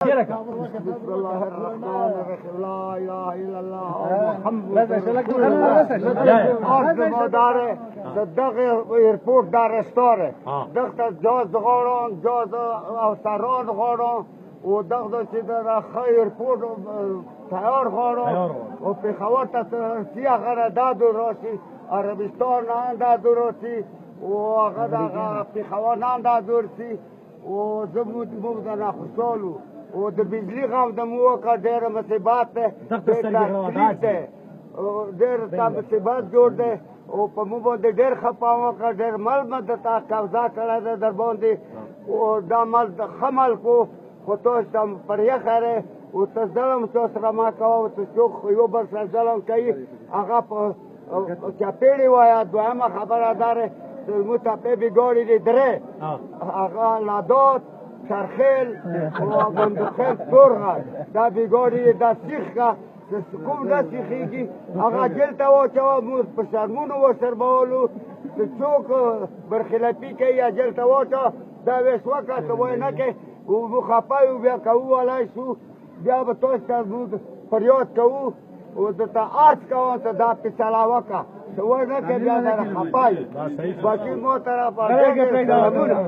بسم الله الرحمن الرحیم لا اله الا الله محمد رسول الله ما داره دغه ایرپورت در استاره دغه جاز غاران جاز افسران غاران و دغه چې در ایرپورت تیار غاران و پېښور ته سیاه غره دادو راشي عربستان نه دادو راشي و هغه دغه پېښور نه دادو راشي و زموږ نه خوشحالو و د بجلی غم د موکه ډېره مصیبت ده تکلیف ده ډېر تا مصیبت جوړ دی او په موږ باندې ډېر خفه وکړه ډېر مال مې درته قبضه کړی دی در باندې او دا مال ښه مال کو خو تاسو ته پرېښی دی او ته ظلم چا سره مه کوه ته څوک یو بل سره ظلم کوي هغه په چپېړې وایه دویمه خبره دا دی زموږ تپې بېګاړې دي درې هغه لادات سرخیل و بندوخیل سرغل دا بیگاری دا سیخ که کوم دا سیخیگی اگه جل تا واچوا موز په شرمونو و شرمولو څوک برخلافي کوي یا جل تا واچا دا ویس وکړه ته وایې نه کوې و خفه یو بیا که وولی شو بیا به تاسو ته موږ فریاد کوو و درته عرض کوم ته دا فیصله وکړه ته وایې نه کوې بیا در خفه یو باقي مو طرفه ډېر سلامونه